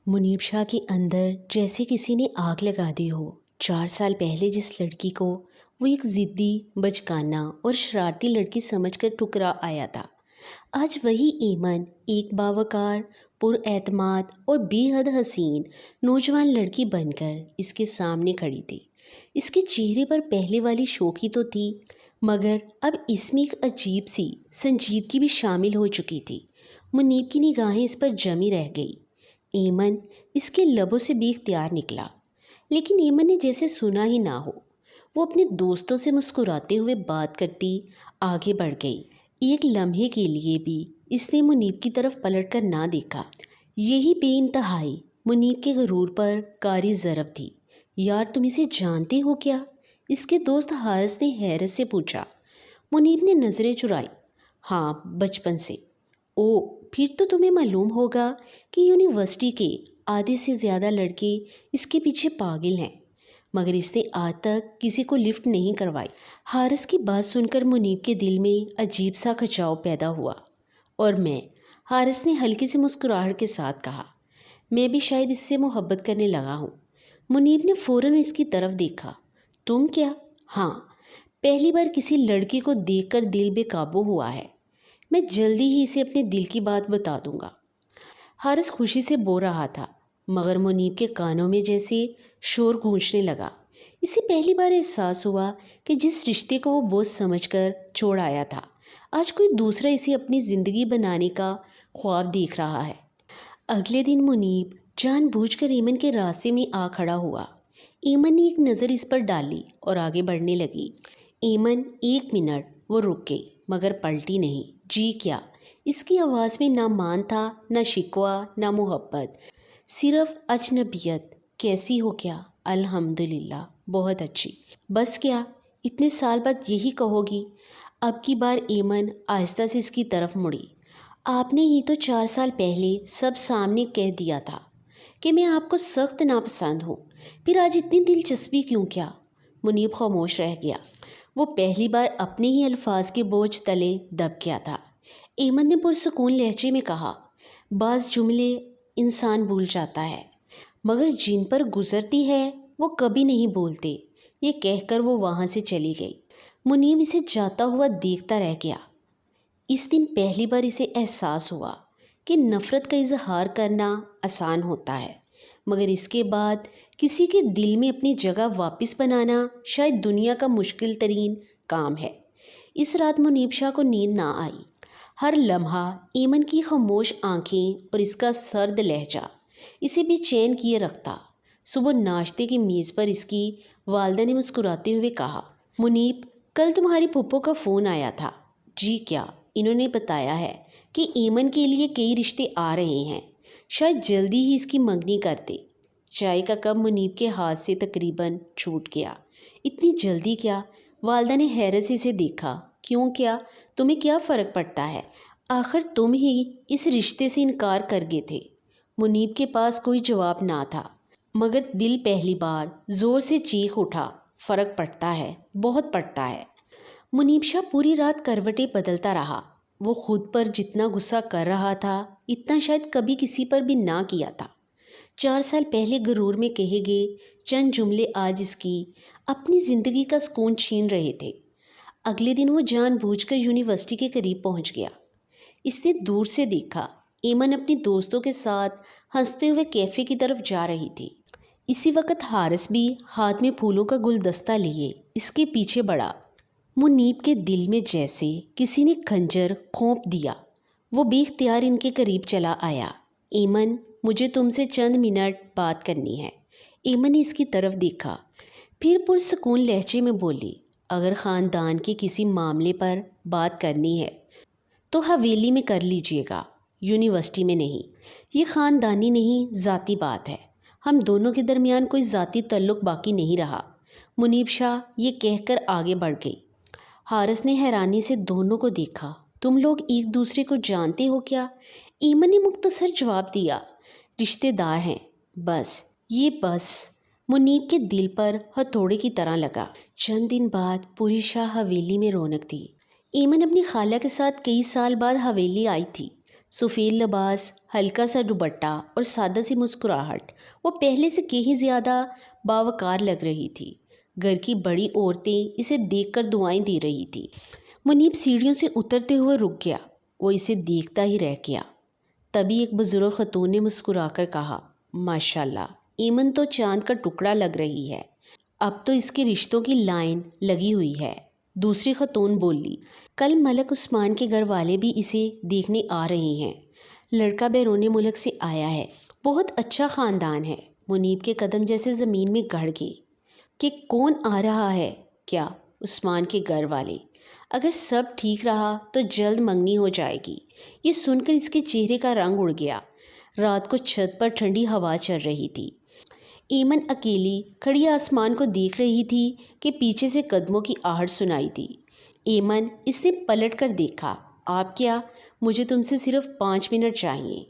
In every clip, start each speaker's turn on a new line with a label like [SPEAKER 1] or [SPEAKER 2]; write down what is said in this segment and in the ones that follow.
[SPEAKER 1] منیب شاہ کے اندر جیسے کسی نے آگ لگا دی ہو۔ 4 سال پہلے جس لڑکی کو وہ ایک ضدی، بچکانہ اور شرارتی لڑکی سمجھ کر ٹھکرا آیا تھا، آج وہی ایمن ایک باوقار، پر اعتماد اور بے حد حسین نوجوان لڑکی بن کر اس کے سامنے کھڑی تھی۔ اس کے چہرے پر پہلے والی شوخی تو تھی، مگر اب اس میں ایک عجیب سی سنجیدگی بھی شامل ہو چکی تھی۔ منیب کی نگاہیں اس پر جمی رہ گئی۔ ایمن اس کے لبوں سے بے اختیار نکلا، لیکن ایمن نے جیسے سنا ہی نہ ہو۔ وہ اپنے دوستوں سے مسکراتے ہوئے بات کرتی آگے بڑھ گئی۔ ایک لمحے کے لیے بھی اس نے منیب کی طرف پلٹ کر نہ دیکھا۔ یہی بے انتہائی منیب کے غرور پر کاری ضرب تھی۔ یار تم اسے جانتے ہو کیا؟ اس کے دوست حارث نے حیرت سے پوچھا۔ منیب نے نظریں چرائی۔ ہاں، بچپن سے۔ او، پھر تو تمہیں معلوم ہوگا کہ یونیورسٹی کے آدھے سے زیادہ لڑکے اس کے پیچھے پاگل ہیں، مگر اس نے آج تک کسی کو لفٹ نہیں کروائی۔ حارث کی بات سن کر منیب کے دل میں عجیب سا کھچاؤ پیدا ہوا۔ اور میں، حارث نے ہلکی سی مسکراہٹ کے ساتھ کہا، میں بھی شاید اس سے محبت کرنے لگا ہوں۔ منیب نے فوراً اس کی طرف دیکھا۔ تم کیا؟ ہاں، پہلی بار کسی لڑکی کو دیکھ کر دل بے قابو ہوا ہے۔ میں جلدی ہی اسے اپنے دل کی بات بتا دوں گا۔ حارث خوشی سے بول رہا تھا، مگر منیب کے کانوں میں جیسے شور گونجنے لگا۔ اسے پہلی بار احساس ہوا کہ جس رشتے کو وہ بوجھ سمجھ کر چھوڑ آیا تھا، آج کوئی دوسرا اسے اپنی زندگی بنانے کا خواب دیکھ رہا ہے۔ اگلے دن منیب جان بوجھ کر ایمن کے راستے میں آ کھڑا ہوا۔ ایمن نے ایک نظر اس پر ڈالی اور آگے بڑھنے لگی۔ ایمن 1 منٹ وہ رک گئی، مگر پلٹی نہیں۔ جی کیا؟ اس کی آواز میں نہ مان تھا، نہ شکوہ، نہ محبت، صرف اجنبیت۔ کیسی ہو؟ کیا؟ الحمدللہ، بہت اچھی۔ بس کیا اتنے سال بعد یہی کہو گی؟ اب کی بار ایمن آہستہ سے اس کی طرف مڑی۔ آپ نے ہی تو 4 سال پہلے سب سامنے کہہ دیا تھا کہ میں آپ کو سخت ناپسند ہوں، پھر آج اتنی دلچسپی کیوں؟ کیا؟ منیب خاموش رہ گیا۔ وہ پہلی بار اپنے ہی الفاظ کے بوجھ تلے دب گیا تھا۔ ایمن نے پرسکون لہجے میں کہا، بعض جملے انسان بھول جاتا ہے، مگر جن پر گزرتی ہے وہ کبھی نہیں بولتے۔ یہ کہہ کر وہ وہاں سے چلی گئی۔ منیب اسے جاتا ہوا دیکھتا رہ گیا۔ اس دن پہلی بار اسے احساس ہوا کہ نفرت کا اظہار کرنا آسان ہوتا ہے، مگر اس کے بعد کسی کے دل میں اپنی جگہ واپس بنانا شاید دنیا کا مشکل ترین کام ہے۔ اس رات منیب شاہ کو نیند نہ آئی۔ ہر لمحہ ایمن کی خاموش آنکھیں اور اس کا سرد لہجہ اسے بے چین کیے رکھتا۔ صبح ناشتے کی میز پر اس کی والدہ نے مسکراتے ہوئے کہا، منیب، کل تمہاری پھپھو کا فون آیا تھا۔ جی کیا؟ انہوں نے بتایا ہے کہ ایمن کے لیے کئی رشتے آ رہے ہیں، شاید جلدی ہی اس کی منگنی کرتے۔ چائے کا کپ منیب کے ہاتھ سے تقریباً چھوٹ گیا۔ اتنی جلدی کیا؟ والدہ نے حیرت سے اسے دیکھا۔ کیوں؟ کیا تمہیں کیا فرق پڑتا ہے؟ آخر تم ہی اس رشتے سے انکار کر گئے تھے۔ منیب کے پاس کوئی جواب نہ تھا، مگر دل پہلی بار زور سے چیخ اٹھا، فرق پڑتا ہے، بہت پڑتا ہے۔ منیب شاہ پوری رات کروٹیں بدلتا رہا۔ وہ خود پر جتنا غصہ کر رہا تھا، اتنا شاید کبھی کسی پر بھی نہ کیا تھا۔ 4 سال پہلے غرور میں کہے گئے چند جملے آج اس کی اپنی زندگی کا سکون چھین رہے تھے۔ اگلے دن وہ جان بوجھ کر یونیورسٹی کے قریب پہنچ گیا۔ اس نے دور سے دیکھا، ایمن اپنی دوستوں کے ساتھ ہنستے ہوئے کیفے کی طرف جا رہی تھی۔ اسی وقت حارث بھی ہاتھ میں پھولوں کا گلدستہ لیے اس کے پیچھے بڑھا۔ منیب کے دل میں جیسے کسی نے خنجر کھونپ دیا۔ وہ بے اختیار ان کے قریب چلا آیا۔ ایمن، مجھے تم سے چند منٹ بات کرنی ہے۔ ایمن نے اس کی طرف دیکھا، پھر پرسکون لہجے میں بولی، اگر خاندان کے کسی معاملے پر بات کرنی ہے تو حویلی میں کر لیجئے گا، یونیورسٹی میں نہیں۔ یہ خاندانی نہیں، ذاتی بات ہے۔ ہم دونوں کے درمیان کوئی ذاتی تعلق باقی نہیں رہا۔ منیب شاہ یہ کہہ کر آگے بڑھ گئی۔ حارث نے حیرانی سے دونوں کو دیکھا۔ تم لوگ ایک دوسرے کو جانتے ہو کیا؟ ایمن نے مختصر جواب دیا، رشتے دار ہیں، بس۔ یہ بس منیب کے دل پر ہتھوڑے کی طرح لگا۔ چند دن بعد پوری شاہ حویلی میں رونق تھی۔ ایمن اپنی خالہ کے ساتھ کئی سال بعد حویلی آئی تھی۔ سفید لباس، ہلکا سا دوپٹہ اور سادہ سی مسکراہٹ، وہ پہلے سے کہیں زیادہ باوقار لگ رہی تھی۔ گھر کی بڑی عورتیں اسے دیکھ کر دعائیں دے رہی تھی۔ منیب سیڑھیوں سے اترتے ہوئے رک گیا، وہ اسے دیکھتا ہی رہ گیا۔ تبھی ایک بزرگ خاتون نے مسکرا کر کہا، ماشاءاللہ، ایمن تو چاند کا ٹکڑا لگ رہی ہے، اب تو اس کے رشتوں کی لائن لگی ہوئی ہے۔ دوسری خاتون بولی، کل ملک عثمان کے گھر والے بھی اسے دیکھنے آ رہے ہیں، لڑکا بیرون ملک سے آیا ہے، بہت اچھا خاندان ہے۔ منیب کے قدم جیسے زمین میں گڑ گئے کہ کون آ رہا ہے؟ کیا عثمان کے گھر والے؟ اگر سب ٹھیک رہا تو جلد منگنی ہو جائے گی۔ یہ سن کر اس کے چہرے کا رنگ اڑ گیا۔ رات کو چھت پر ٹھنڈی ہوا چل رہی تھی۔ ایمن اکیلی کھڑی آسمان کو دیکھ رہی تھی کہ پیچھے سے قدموں کی آہٹ سنائی دی۔ ایمن، اس نے پلٹ کر دیکھا۔ آپ کیا؟ مجھے تم سے صرف 5 منٹ چاہیے۔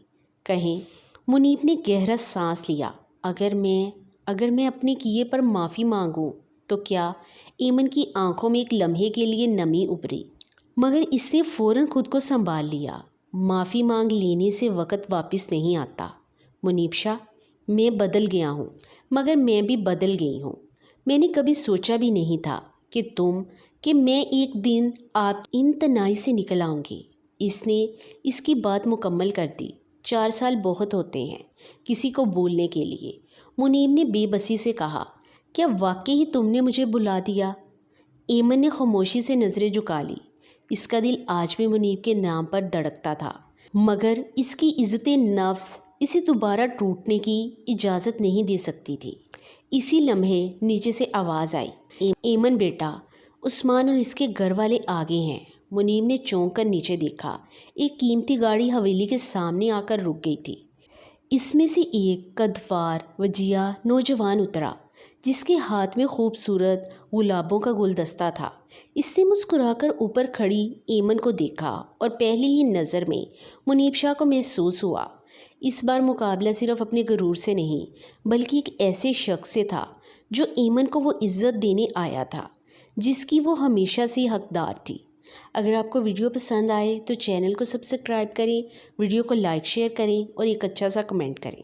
[SPEAKER 1] کہیں؟ منیب نے گہرا سانس لیا۔ اگر میں اپنے کیے پر معافی مانگوں تو کیا؟ ایمن کی آنکھوں میں ایک لمحے کے لیے نمی ابھری، مگر اس نے فوراً خود کو سنبھال لیا۔ معافی مانگ لینے سے وقت واپس نہیں آتا منیب شاہ، میں بدل گیا ہوں، مگر میں بھی بدل گئی ہوں۔ میں نے کبھی سوچا بھی نہیں تھا کہ میں ایک دن آپ ان تنہائی سے نکل آؤں گی۔ اس نے اس کی بات مکمل کر دی۔ 4 سال بہت ہوتے ہیں کسی کو بولنے کے لیے۔ منیب نے بے بسی سے کہا، کیا واقعی تم نے مجھے بلا دیا؟ ایمن نے خاموشی سے نظریں جھکا لی۔ اس کا دل آج بھی منیب کے نام پر دھڑکتا تھا، مگر اس کی عزت نفس اسے دوبارہ ٹوٹنے کی اجازت نہیں دے سکتی تھی۔ اسی لمحے نیچے سے آواز آئی، ایمن بیٹا، عثمان اور اس کے گھر والے آگے ہیں۔ منیب نے چونک کر نیچے دیکھا۔ ایک قیمتی گاڑی حویلی کے سامنے آ کر رک گئی تھی۔ اس میں سے ایک قدوار وجیہ نوجوان اترا، جس کے ہاتھ میں خوبصورت گلابوں کا گلدستہ تھا۔ اس نے مسکرا کر اوپر کھڑی ایمن کو دیکھا اور پہلی ہی نظر میں منیب شاہ کو محسوس ہوا۔ اس بار مقابلہ صرف اپنے غرور سے نہیں بلکہ ایک ایسے شخص سے تھا جو ایمن کو وہ عزت دینے آیا تھا جس کی وہ ہمیشہ سے حقدار تھی۔ اگر آپ کو ویڈیو پسند آئے تو چینل کو سبسکرائب کریں، ویڈیو کو لائک شیئر کریں اور ایک اچھا سا کمنٹ کریں۔